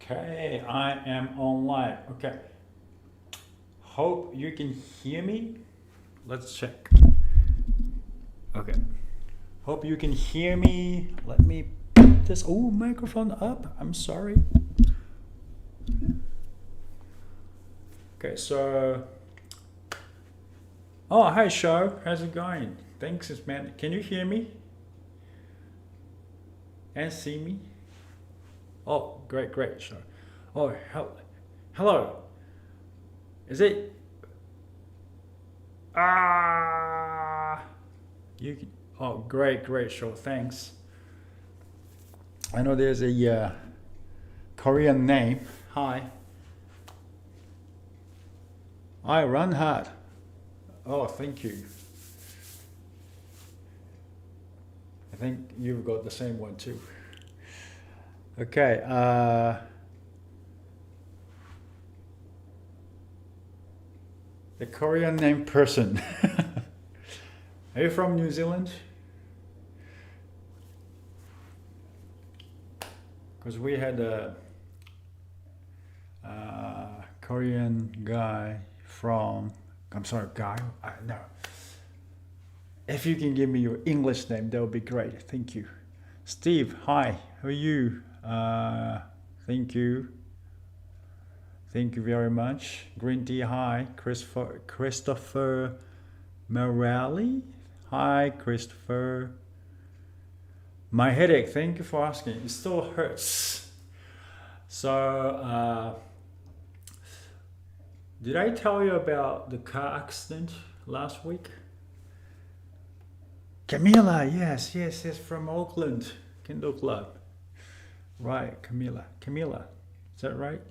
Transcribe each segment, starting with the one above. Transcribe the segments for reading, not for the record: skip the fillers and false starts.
Okay, I am on live. Okay. Hope you can hear me. Let's check. Okay. Hope you can hear me. Let me put this microphone up. I'm sorry. Okay, so hi Show. How's it going? Thanks, man. Can you hear me and see me? Oh, great, great, Show. Oh, hello. Is it Ah, you can. Oh, great, great show. Thanks. I know there's a Korean name. Hi. I run hard. Oh, thank you. I think you've got the same one too. Okay. The Korean name person. Are you from New Zealand? Because we had a Korean guy from. I'm sorry, guy. No. If you can give me your English name, that would be great. Thank you. Steve, hi. How are you? Thank you. Thank you very much. Green tea, hi. Christopher Morelli. Hi, Christopher. My headache, thank you for asking. It still hurts. So, did I tell you about the car accident last week? Camila, yes, from Auckland, Kindle Club. Right, Camila, is that right?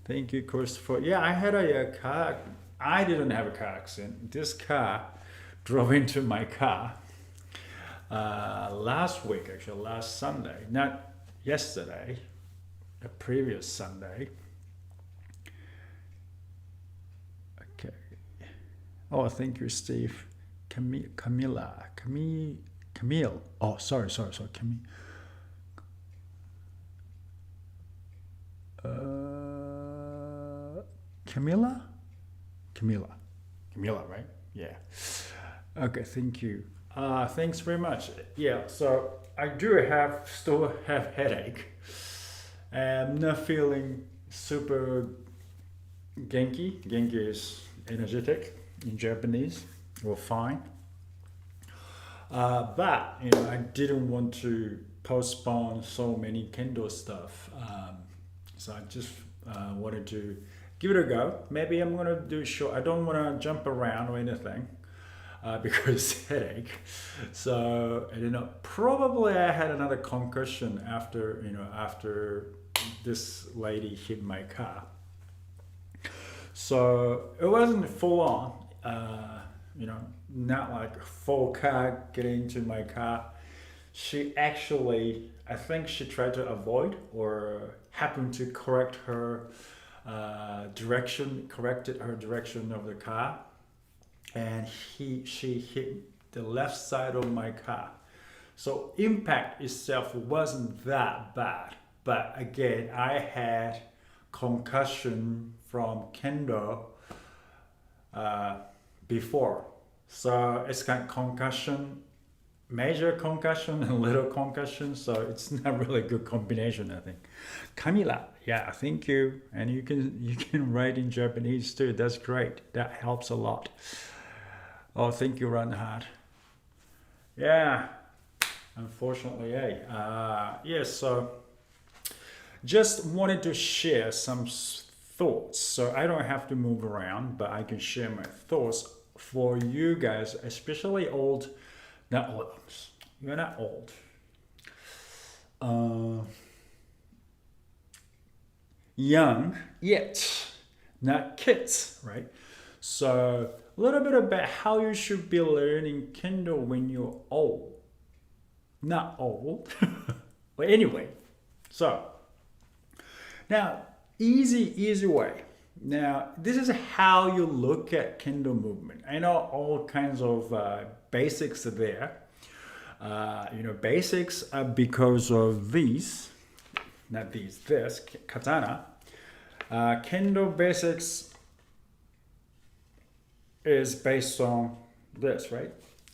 Thank you, Christopher. Yeah, I had a car. I didn't have a car accident. This car drove into my car last week, actually, last Sunday, not yesterday, the previous Sunday. Okay. Oh, thank you, Steve. Camille. Oh, sorry, Camille. Camilla, right? Yeah. Okay, thank you. Thanks very much. Yeah, so I still have headache. I'm not feeling super genki. Genki is energetic in Japanese. Well, fine. But I didn't want to postpone so many Kendo stuff. So I just wanted to give it a go. Maybe I'm gonna do it short. I don't want to jump around or anything because headache. So I don't know. Probably I had another concussion after this lady hit my car. So it wasn't full on. Not like full car getting into my car. She actually, I think she tried to avoid or happened to corrected her direction of the car, and she hit the left side of my car. So impact itself wasn't that bad, but again, I had concussion from Kendo before. So it's kind of concussion, major concussion and little concussion. So it's not really a good combination, I think. Camila, yeah, thank you. And you can write in Japanese too. That's great. That helps a lot. Oh, thank you, Ranhard. Yeah, unfortunately, yes. So just wanted to share some thoughts. So I don't have to move around, but I can share my thoughts for you guys, especially old. Not old. You're not old. Young yet not kids, right? So a little bit about how you should be learning Kendo when you're old. Not old. But anyway, so now easy way. Now this is how you look at Kendo movement. I know all kinds of basics are there. Basics are because of these. not these, this katana. Kendo basics is based on this, right?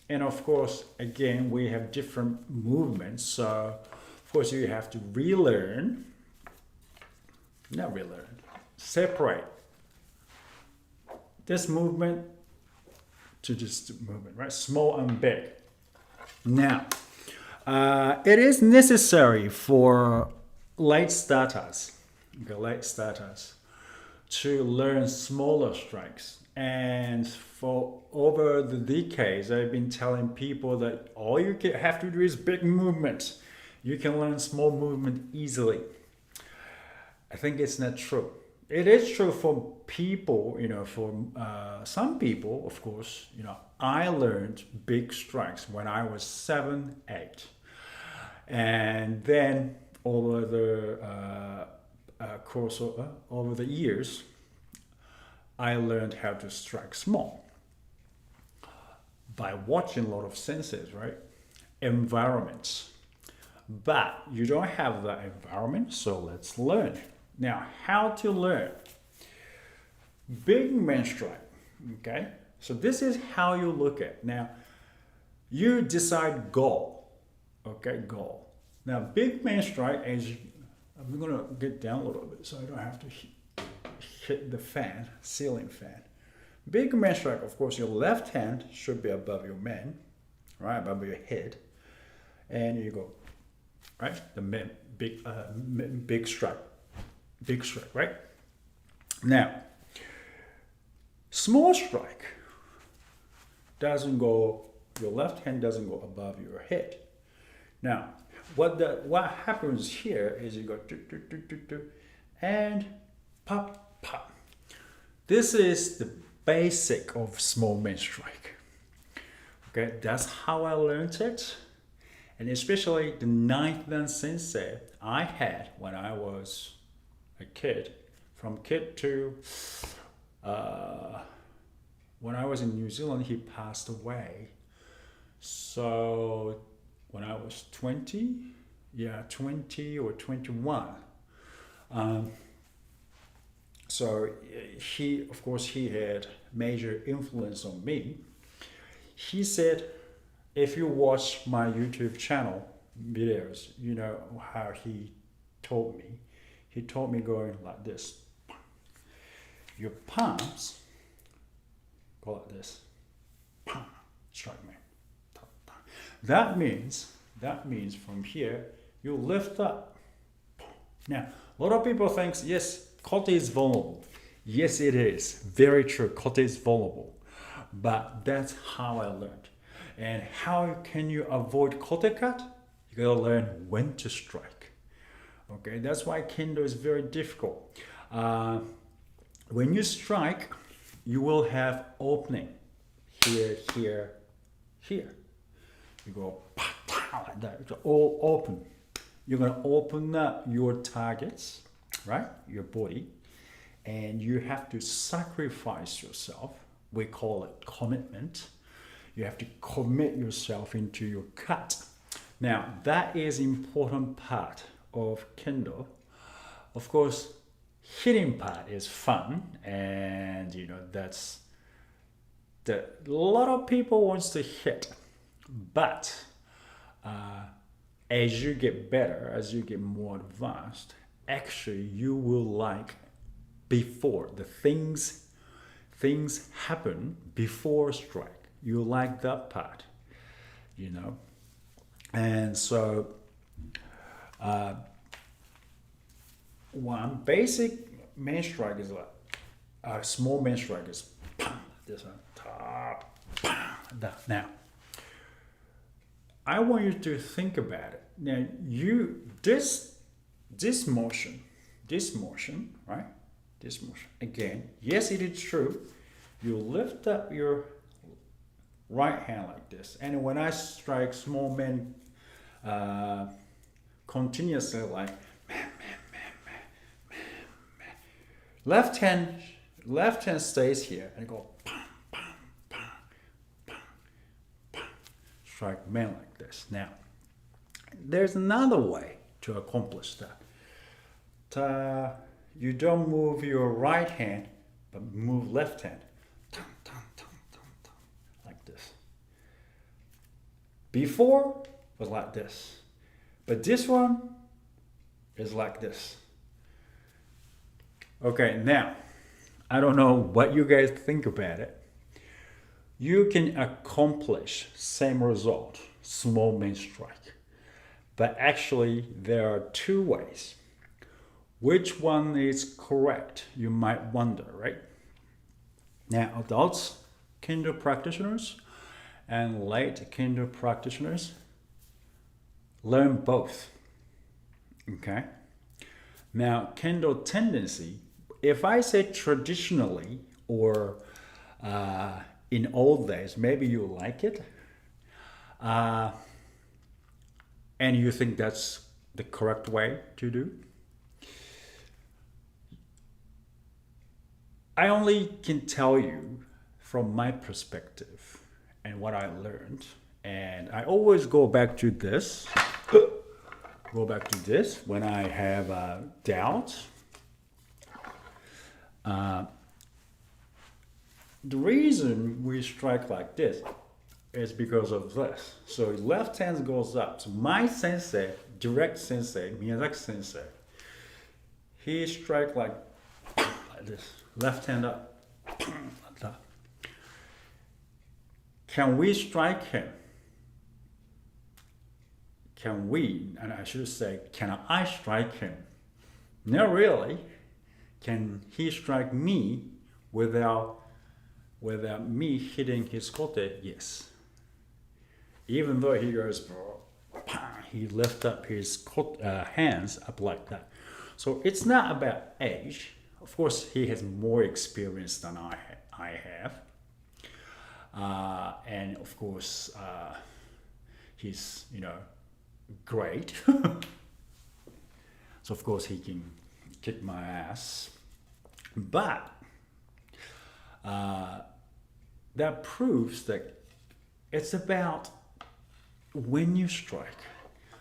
And of course, again, we have different movements. So, of course, you have to separate this movement to this movement, right? Small and big. Now, it is necessary for late starters, to learn smaller strikes. And for over the decades, I've been telling people that all you have to do is big movement. You can learn small movement easily. I think it's not true. It is true for people, for some people, of course, I learned big strikes when I was 7, 8. And then over the over the years, I learned how to strike small by watching a lot of senseis, right? Environments. But you don't have that environment, so let's learn. Now, how to learn? Big man strike, okay? So this is how you look at. Now, you decide goal, okay, goal. Now, big man strike, I'm gonna get down a little bit so I don't have to hit the fan, ceiling fan. Big man strike, of course, your left hand should be above your man, right, above your head. And you go, right, the man, big strike. Big strike, right? Now, small strike doesn't go, your left hand doesn't go above your head. Now, what happens here is you go and pop, pop. This is the basic of small man strike. Okay, that's how I learned it. And especially the 9th dan sensei I had when I was a kid, from kid to when I was in New Zealand, he passed away. So when I was 20 or 21. So he had major influence on me. He said, if you watch my YouTube channel videos, you know how he taught me. He taught me going like this. Your palms go like this. Strike me. That means from here you lift up. Now, a lot of people think, yes, kote is vulnerable. Yes, it is. Very true. Kote is vulnerable. But that's how I learned. And how can you avoid kote cut? You gotta learn when to strike. Okay, that's why Kendo is very difficult. When you strike, you will have opening here, here, here. You go like that. It's all open. You're gonna open up your targets, right? Your body, and you have to sacrifice yourself. We call it commitment. You have to commit yourself into your cut. Now, that is important part of Kendo. Of course, hitting part is fun, and that's a lot of people wants to hit, but as you get better, as you get more advanced, actually you will like before the things happen before strike. You like that part, and so one basic main strike is like a small main strike is this one, top, that. Now, I want you to think about it. Now, this motion, right? This motion again. Yes, it is true. You lift up your right hand like this, and when I strike small men continuously, like left hand stays here and go pam, pam, pam, pam, pam. Strike man like this. Now, there's another way to accomplish that. you don't move your right hand, but move left hand. Tum, tum, tum, tum, tum, like this. Before was like this. But this one is like this. Okay, now, I don't know what you guys think about it. You can accomplish same result, small main strike. But actually, there are two ways. Which one is correct? You might wonder, right? Now, adults, Kendo practitioners, and late Kendo practitioners learn both. Okay? Now, Kendo tendency, if I say traditionally or in old days, maybe you like it, and you think that's the correct way to do. I only can tell you from my perspective and what I learned, and I always go back to this. Go back to this when I have doubts. The reason we strike like this is because of this. So left hand goes up. So my sensei, direct sensei, Miyazaki sensei, he strike like this. Left hand up. Like that. Can we strike him? Can we, and I should say, can I strike him? Not really. Can he strike me without me hitting his kote? Yes. Even though he goes, he lifts up his hands up like that. So it's not about age. Of course, he has more experience than I have. And of course, he's, great. So of course he can kick my ass. But that proves that it's about when you strike.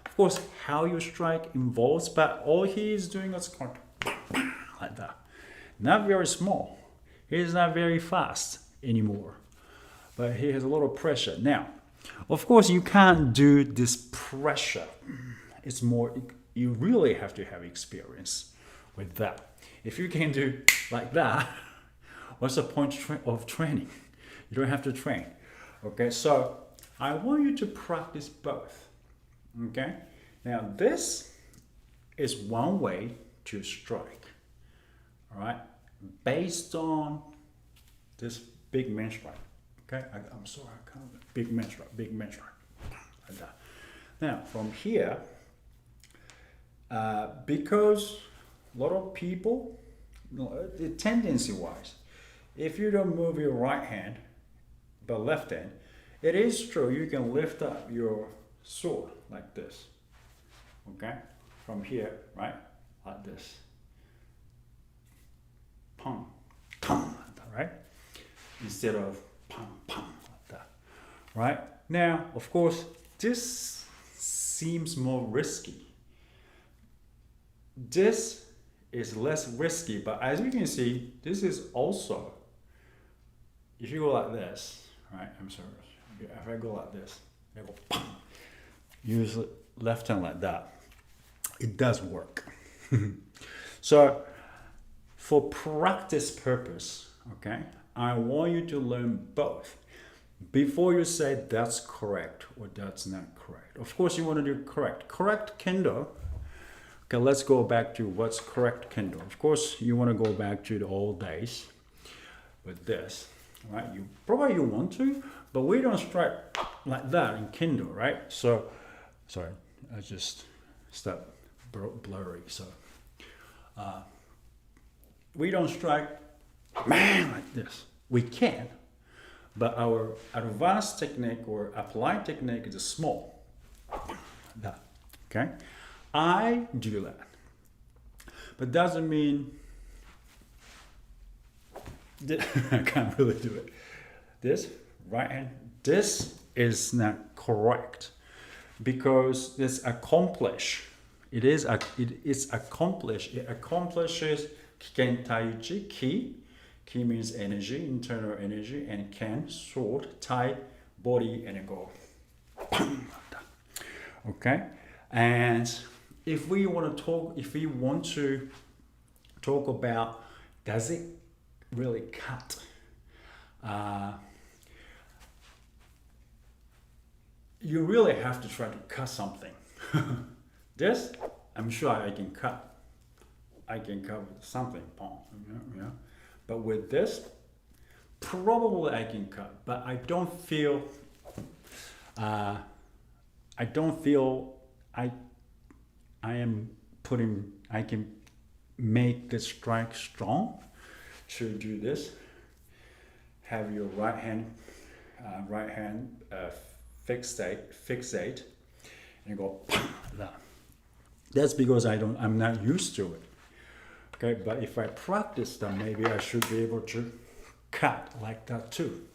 Of course, how you strike involves, but all he is doing is going like that. Not very small. He's not very fast anymore. But he has a lot of pressure. Now, of course, you can't do this pressure. It's more, you really have to have experience with that. If you can do like that, what's the point of training? You don't have to train. Okay, so I want you to practice both. Okay, now this is one way to strike. All right, based on this big main strike. Okay, I'm sorry, I can't. Big main strike, like that. Now from here, because a lot of people, tendency-wise, if you don't move your right hand, but left hand, it is true you can lift up your sword like this. Okay, from here, right, like this. Pum, pum, like that, right? Instead of pum, pum, like that. Right? Now, of course, this seems more risky. This is less risky, but as you can see, this is also, if you go like this, right? I'm sorry. If I go like this, I go pum, use left hand like that. It does work. So, for practice purpose, okay, I want you to learn both before you say that's correct or that's not correct. Of course, you want to do correct. Correct Kendo. Okay, let's go back to what's correct Kendo. Of course, you want to go back to the old days with this, right? You probably want to, but we don't strike like that in Kendo, right? So, sorry, I just stopped blurry. So, we don't strike like this. We can, but our advanced technique or applied technique is small. That, okay? I do that, but doesn't mean I can't really do it. This right hand, this is not correct because this accomplish it is accomplished. It accomplishes kiken taichi, ki. Ki means energy, internal energy, and ken, sword, tai, body, and go. Okay, and if we want to talk about, does it really cut? You really have to try to cut something. This, I'm sure I can cut. I can cut with something, yeah. But with this, probably I can cut. But I don't feel. I can make the strike strong to do this. Have your right hand fixate, and go that. That's because I'm not used to it. Okay, but if I practice, then maybe I should be able to cut like that too.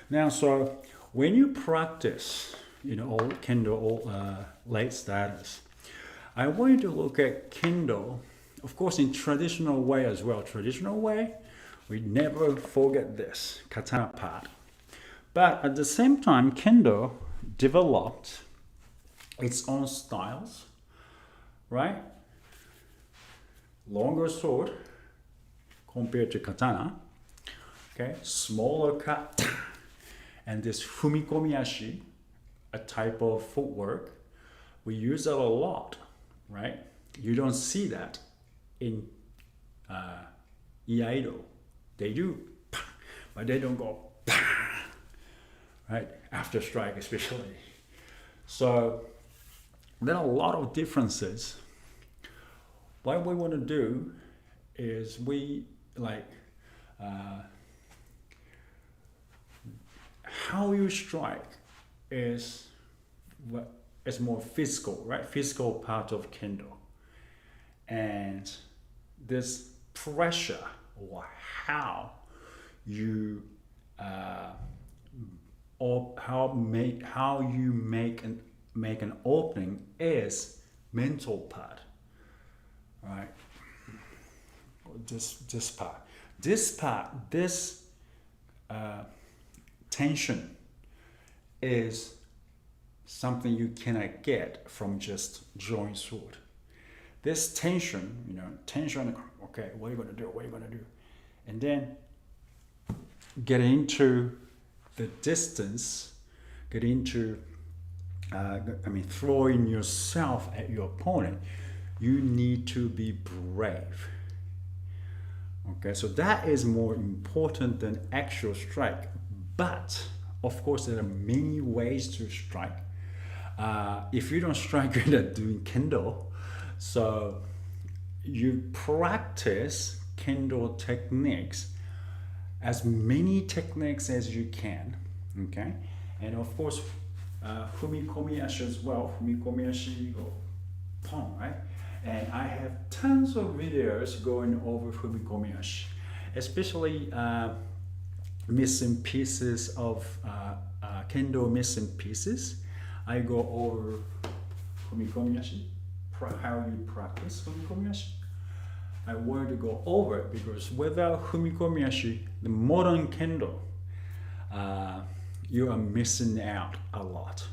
Now, so when you practice, all Kendo, all late status, I want you to look at Kendo, of course, in traditional way as well. Traditional way, we never forget this katana part. But at the same time, Kendo developed its own styles, right? Longer sword compared to katana, okay? Smaller cut, and this fumikomi-ashi, a type of footwork, we use that a lot, right? You don't see that in iaido. They do, but they don't go, right? After strike especially. So there are a lot of differences. What we want to do is how you strike is more physical, right? Physical part of Kendo. And this pressure, or how you make an opening is mental part, right? This tension is something you cannot get from just drawing sword. This tension, okay, what are you going to do? What are you going to do? And then get into the distance, throwing yourself at your opponent. You need to be brave. Okay, so that is more important than actual strike. But of course, there are many ways to strike. If you don't strike, you're not doing Kendo. So you practice Kendo techniques, as many techniques as you can. Okay, and of course, fumikomi-ashi as well. Fumikomi-ashi, go pong, right? And I have tons of videos going over fumikomi-ashi, especially missing pieces of Kendo missing pieces. I go over fumikomi-ashi, how you practice fumikomi-ashi. I want to go over it because without fumikomi-ashi, the modern Kendo, you are missing out a lot.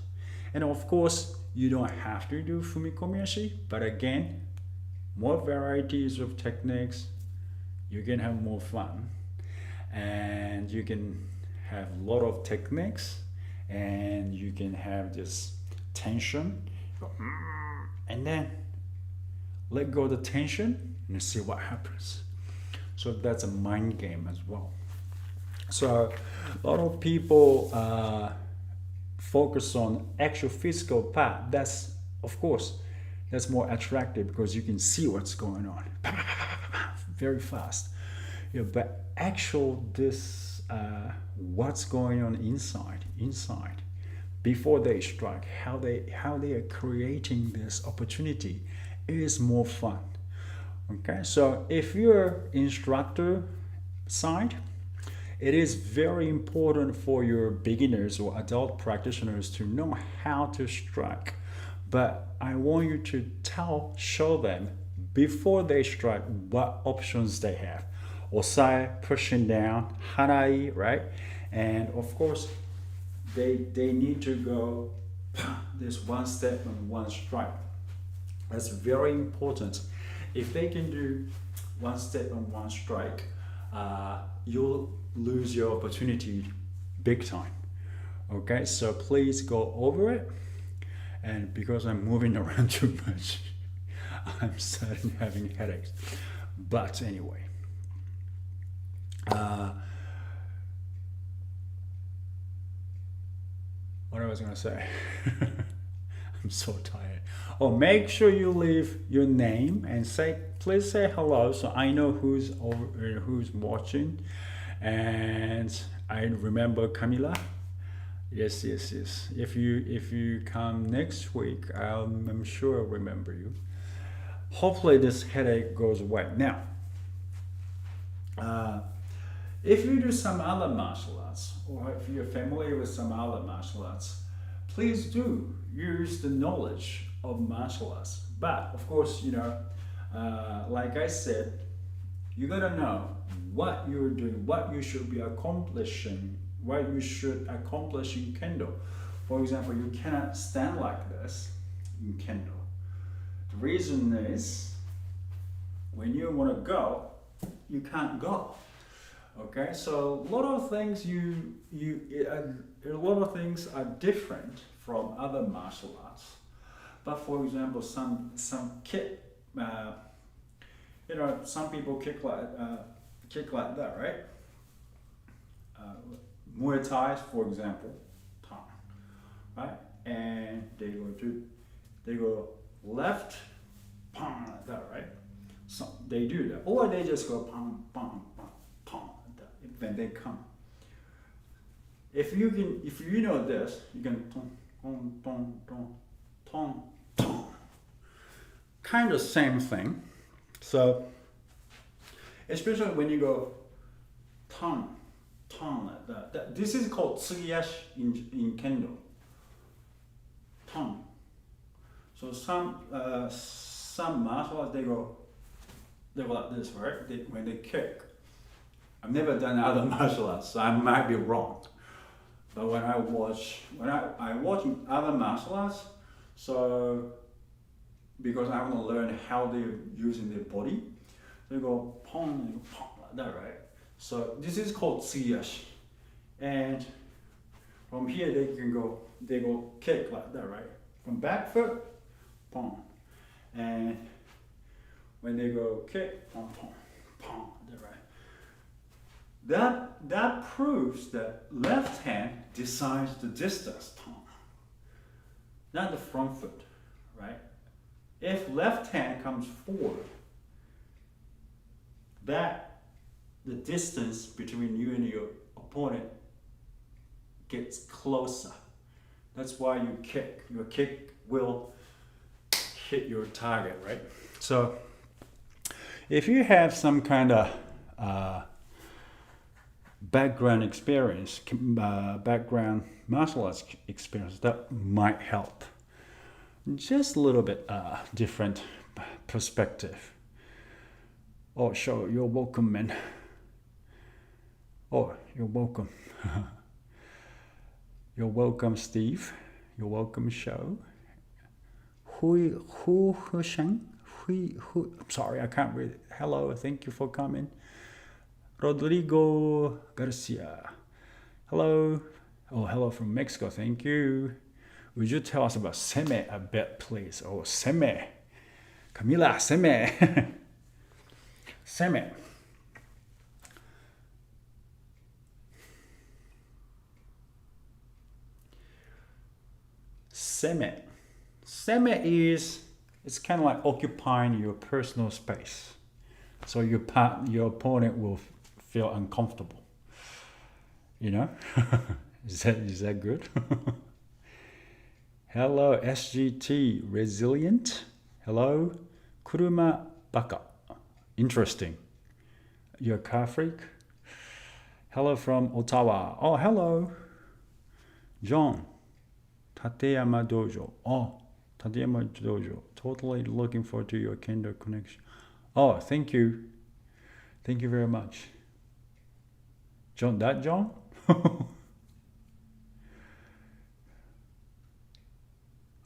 And of course, you don't have to do fumikomi-ashi, but again, more varieties of techniques, you can have more fun. And you can have a lot of techniques, and you can have this tension, and then let go of the tension and see what happens. So that's a mind game as well. So a lot of people focus on actual physical part. That's, of course, that's more attractive because you can see what's going on very fast. But actual what's going on inside, before they strike, how they are creating this opportunity is more fun. Okay, so if you're instructor side, it is very important for your beginners or adult practitioners to know how to strike. But I want you to show them before they strike what options they have. Osai, pushing down, harai, right? And of course, they need to go this one step and one strike. That's very important. If they can do one step and one strike, you'll lose your opportunity big time. Okay, so please go over it. And because I'm moving around too much, I'm starting having headaches. But anyway, what I was gonna say. I'm so tired. Oh, make sure you leave your name and please say hello, so I know who's over, who's watching. And I remember Camila. Yes. If you come next week, I'm sure I'll remember you. Hopefully this headache goes away. Now, if you do some other martial arts, or if you're familiar with some other martial arts, please do use the knowledge of martial arts. But of course, like I said, you gotta know what you're doing, what you should be accomplishing, what you should accomplish in Kendo. For example, you cannot stand like this in Kendo. The reason is when you want to go, you can't go. Okay, so a lot of things a lot of things are different from other martial arts. But for example, some kick, some people kick like that, right? Muay Thai, for example, right? And they go left, like that, right? So they do that, or they just go pong, pong, pong, pong, like that when they come. If you know this, you can tong, tong, tong, tong, tong, tong. Kind of same thing. So, especially when you go tong, tong like that. This is called tsugiyashi in Kendo. Tong. So some martial arts they go like this, right? When they kick. I've never done other martial arts, so I might be wrong. But when I watch other martial arts, so because I want to learn how they're using their body, they go pong, like that, right? So this is called tsugiyashi, and from here they go kick like that, right? From back foot, pong, and when they go kick, pong, pong, pong, that, right? That proves that left hand decides the distance, not the front foot, right? If left hand comes forward, the distance between you and your opponent gets closer. That's why you kick. Your kick will hit your target, right? So if you have some kind of background experience, background martial arts experience, that might help. Just a little bit different perspective. Oh, sure, you're welcome, man. Oh, you're welcome. You're welcome, Steve. You're welcome, Show. Hui Sheng? I'm sorry, I can't read it. Hello, thank you for coming. Rodrigo Garcia. Hello. Oh, hello from Mexico. Thank you. Would you tell us about seme a bit, please? Oh, seme. Camila, seme. Seme. Seme. Seme it's kind of like occupying your personal space. So your opponent will feel uncomfortable. You know? Is that good? Hello, SGT, resilient. Hello, Kuruma Baka. Interesting. You're a car freak? Hello from Ottawa. Oh, hello. John, Tateyama Dojo. Oh, Tadayama Dojo. Totally looking forward to your Kendo connection. Oh, thank you. Thank you very much. John, that John?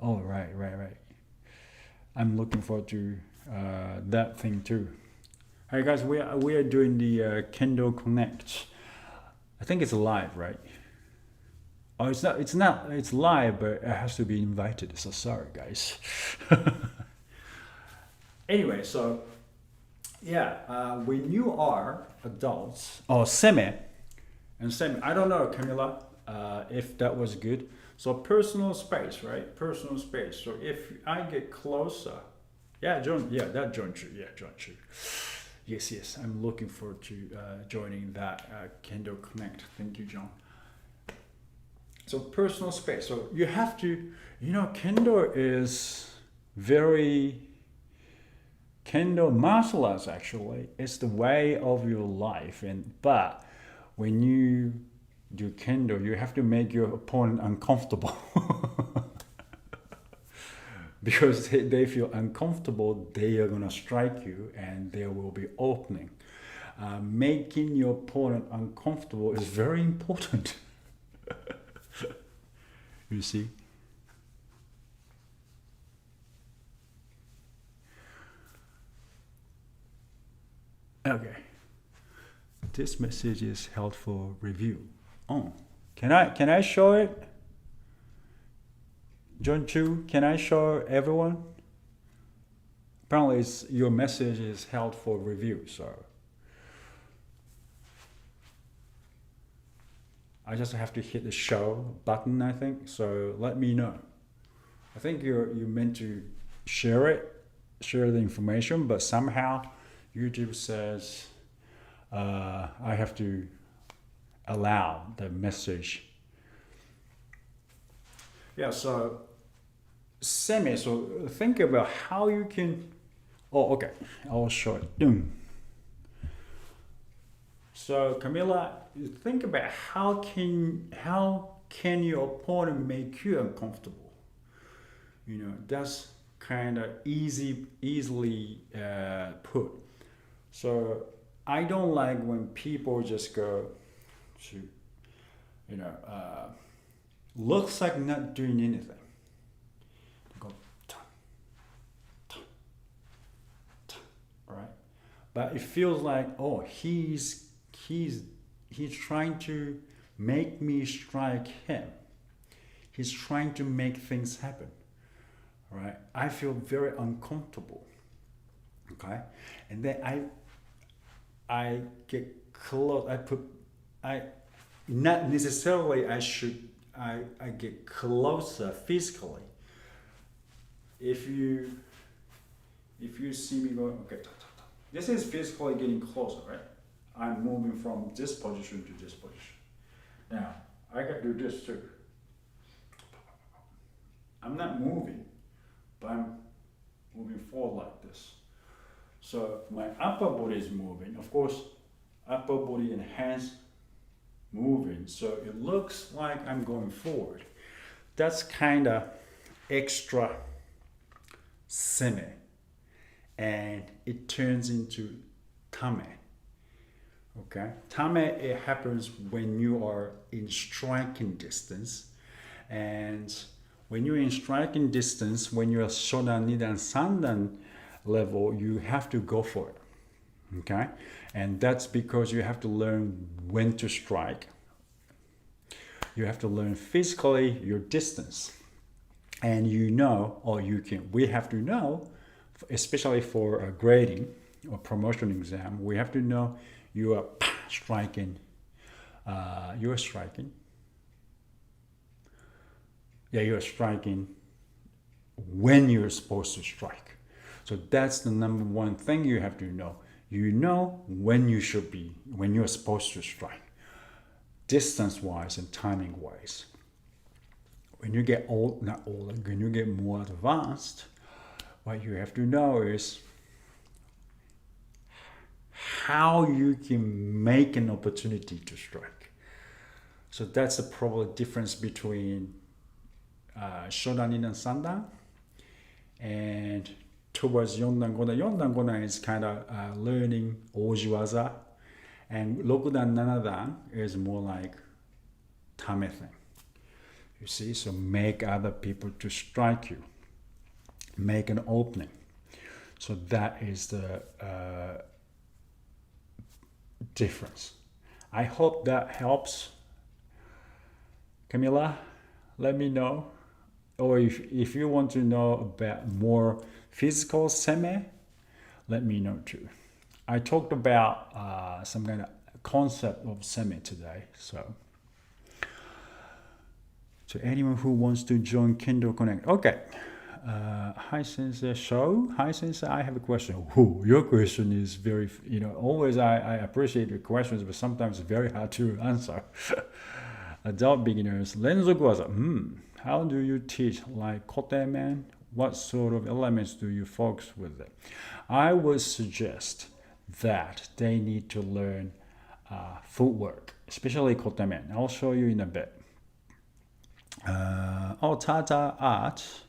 Oh, right. I'm looking forward to that thing too. Hey guys, we are doing the Kendo Connect. I think it's live, right? Oh, it's not. It's not. It's live, but it has to be invited. So sorry, guys. Anyway, so yeah, when you are adults or semi, I don't know, Camila, if that was good. So personal space, right? Personal space. So if I get closer, yeah, John, yeah, that John Chu, yeah, John Chu. Yes, I'm looking forward to joining that Kendo Connect. Thank you, John. So personal space. So you have to, Kendo is very, Kendo martial arts actually is the way of your life. But when you do Kendo, you have to make your opponent uncomfortable. Because they feel uncomfortable, they are going to strike you and there will be opening. Making your opponent uncomfortable is very important. You see? Okay. This message is held for review. Oh, can I show it? John Chu, can I show everyone? Apparently, your message is held for review, so I just have to hit the show button, I think. So let me know. I think you meant to share the information, but somehow YouTube says I have to allow the message. Yeah, so semi. So think about how you can. Oh, okay. I'll show it. So Camilla, think about how can your opponent make you uncomfortable? That's kind of easily put. So I don't like when people just go to, looks like not doing anything. Go, right? But it feels like, oh, he's trying to make me strike him. He's trying to make things happen. Right? I feel very uncomfortable. Okay? And then I get close. Not necessarily I get closer physically. If you see me going, okay, this is physically getting closer, right? I'm moving from this position to this position. Now, I can do this too. I'm not moving, but I'm moving forward like this. So my upper body is moving. Of course, upper body and hands moving. So it looks like I'm going forward. That's kind of extra semi. And it turns into tame. Okay, tame, it happens when you are in striking distance, and when you're in striking distance, when you're Shodan, Nidan, Sandan level, you have to go for it. Okay, and that's because you have to learn when to strike. You have to learn physically your distance, and we have to know, especially for a grading or promotion exam, we have to know you are striking. You're striking. Yeah, you're striking when you're supposed to strike. So that's the number one thing you have to know. You know when you're supposed to strike, distance-wise and timing-wise. When you get when you get more advanced, what you have to know is how you can make an opportunity to strike. So that's the probably difference between Shodan and Sandan and towards Yondan Godan. Yondan Godan is kind of learning Ojiwaza, and Rokudan Nanadan is more like Tame thing. You see, so make other people to strike you, make an opening. So that is the difference. I hope that helps. Camila, let me know. Or if you want to know about more physical seme, let me know too. I talked about some kind of concept of seme today. So to anyone who wants to join Kendo Connect. Okay. Hi Sensei Show. Hi Sensei, I have a question. Ooh, your question is very, always I appreciate your questions, but sometimes very hard to answer. Adult beginners, Renzoku-waza. How do you teach? Like kotemen? What sort of elements do you focus with them? I would suggest that they need to learn footwork, especially kotemen. I'll show you in a bit. Tata Art.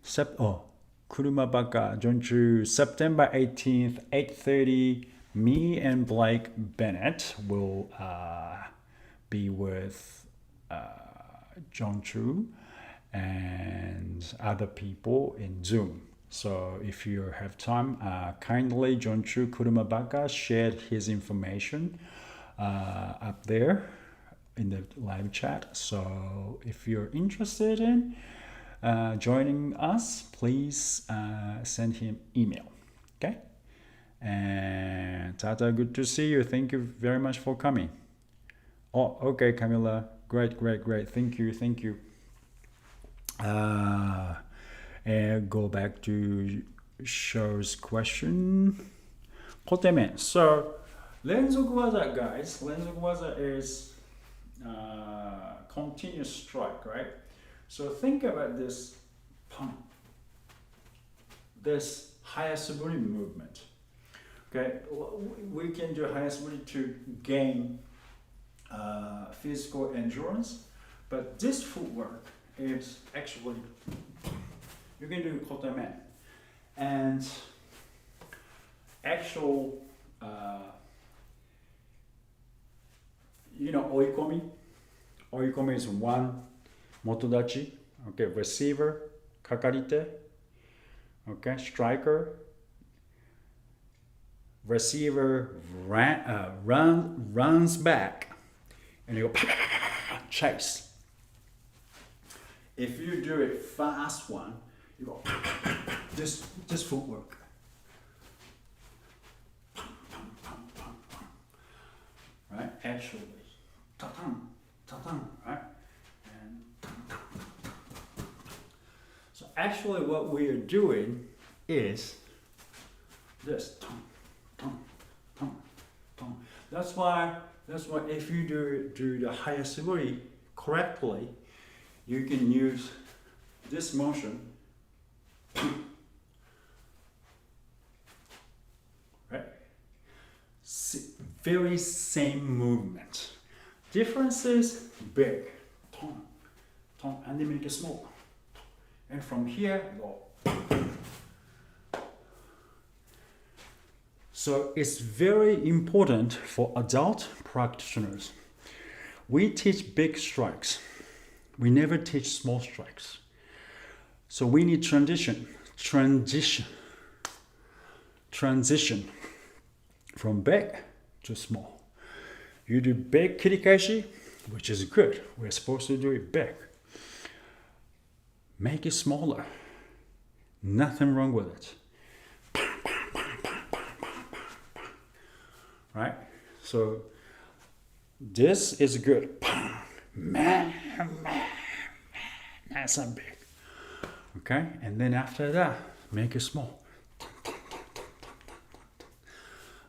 Kuruma Baka Jonchu, September 18th, 8:30. Me and Blake Bennett will be with Jonchu and other people in Zoom. So if you have time, kindly Jonchu Kuruma Baka shared his information up there in the live chat. So if you're interested in joining us, please send him email. Okay? And Tata, good to see you. Thank you very much for coming. Oh, okay, Camila. Great. Thank you. And go back to Show's question. Kotemen. So, Renzoku-waza, guys. Renzoku-waza is continuous strike, right? So think about this pump, this hayasuburi movement. Okay, we can do hayasuburi to gain physical endurance, but this footwork is actually, you can do kotemen. And actual, oikomi. Oikomi is one motodachi, okay, receiver, kakarite, okay, striker, receiver runs back, and you go chase. If you do it fast one, you go this footwork. Right? Actually, right? So actually what we are doing is this. That's why if you do the hayasuburi correctly, you can use this motion. Right? Very same movement. Difference is big. And then make it small. And from here, go. So it's very important for adult practitioners. We teach big strikes. We never teach small strikes. So we need transition from big to small. You do big kirikashi, which is good. We're supposed to do it big. Make it smaller. Nothing wrong with it. Right? So this is good. That's not big. Okay? And then after that, make it small.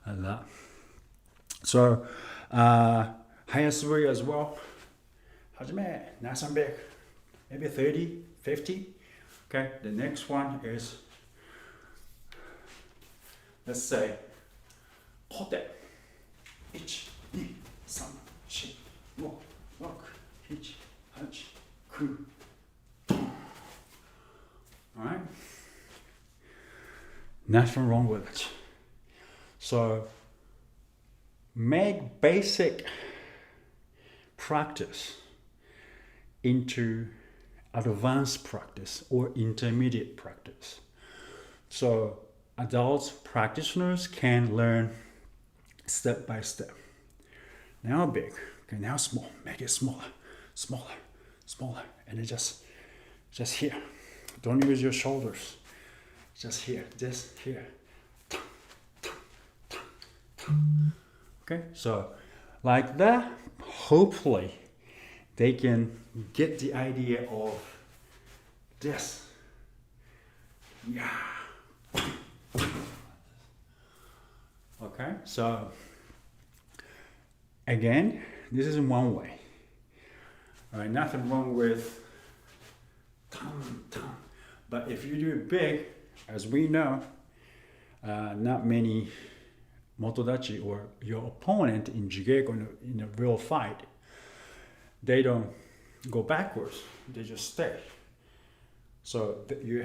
Like that. So hayasuburi as well. Hajime, nice and big. Maybe 30, 50. Okay, the next one is, let's say, kote. 1, 2, 3, 4, 5, 6, 7, 8, 9, 10. All right? Nothing wrong with it. So make basic practice into advanced practice or intermediate practice. So adults practitioners can learn step by step. Now big, okay, now small, make it smaller, smaller, smaller, and then just here. Don't use your shoulders. Just here, this here. Okay, so like that, hopefully they can get the idea of this. Yeah. Okay, so again, this is one way. All right, nothing wrong with but if you do it big, as we know, not many motodachi or your opponent in jigeko in a real fight, they don't go backwards, they just stay. So you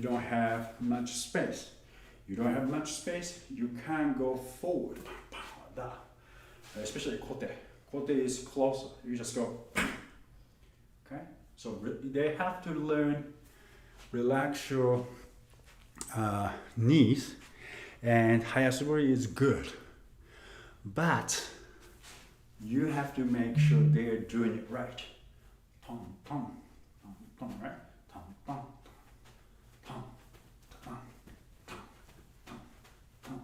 don't have much space. You don't have much space, you can't go forward. Like that. Especially kote. Kote is closer. You just go. Okay? So they have to learn, relax your knees, and hayasubari is good. But you have to make sure they're doing it right. Pom, pom, pom, pom, right? Pom, pom, pom, pom, pom, pom, pom.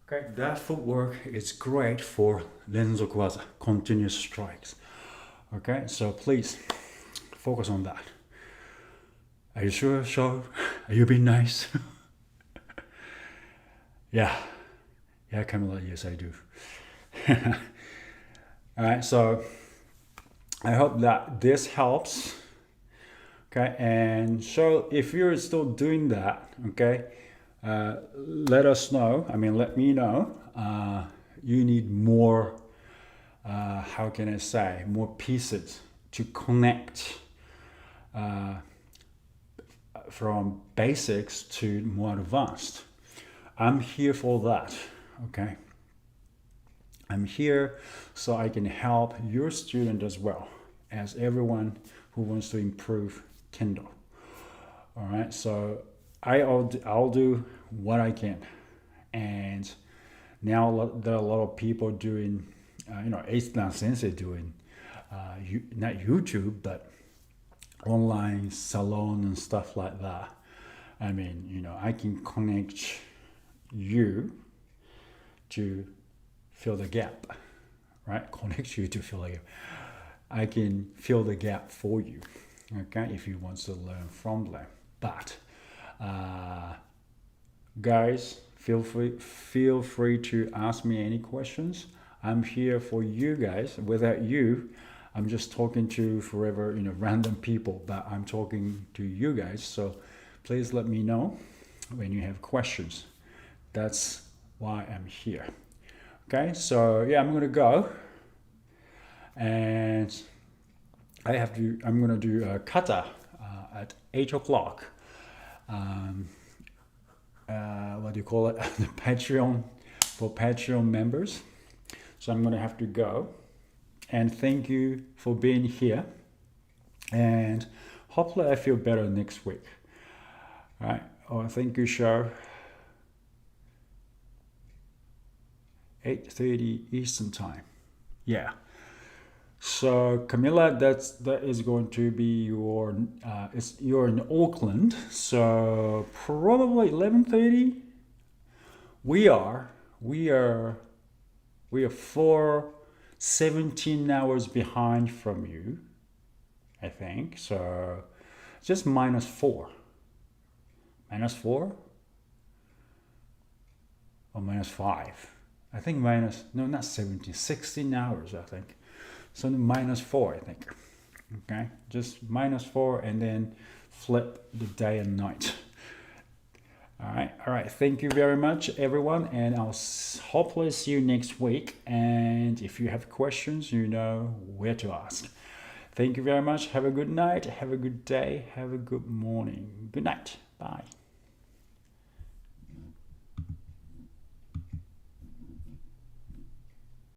Okay, that footwork is great for renzoku waza, continuous strikes. Okay, so please focus on that. Are you sure? Are you being nice? Yeah, Camilla, yes, I do. All right, so I hope that this helps. Okay, and so if you're still doing that, okay, let us know. Let me know. You need more, how can I say, more pieces to connect from basics to more advanced. I'm here for that, okay? I'm here so I can help your student as well as everyone who wants to improve Kendo. All right, so I'll do what I can. And now there are a lot of people doing, Eighth Dan Sensei doing, not YouTube, but online salon and stuff like that. I can connect you to fill the gap, right? Connect you to fill the gap. I can fill the gap for you, okay, if you want to learn from them. But guys, feel free to ask me any questions. I'm here for you guys. Without you, I'm just talking to forever, random people, but I'm talking to you guys. So please let me know when you have questions. That's why I'm here. Okay, so yeah, I'm gonna go, and I'm gonna do a kata at 8:00. What do you call it? The Patreon, for Patreon members. So I'm gonna have to go, and thank you for being here, and hopefully I feel better next week. All right. Oh, thank you, Shar. 8:30 Eastern time. Yeah. So Camilla, that is going to be you're in Auckland, so probably 11:30. We are 17 hours behind from you, I think. So just -4. -4 or -5. I think not 17, 16 hours, I think. So -4, I think. Okay, just -4 and then flip the day and night. All right. Thank you very much, everyone, and I'll hopefully see you next week. And if you have questions, you know where to ask. Thank you very much. Have a good night. Have a good day. Have a good morning. Good night. Bye.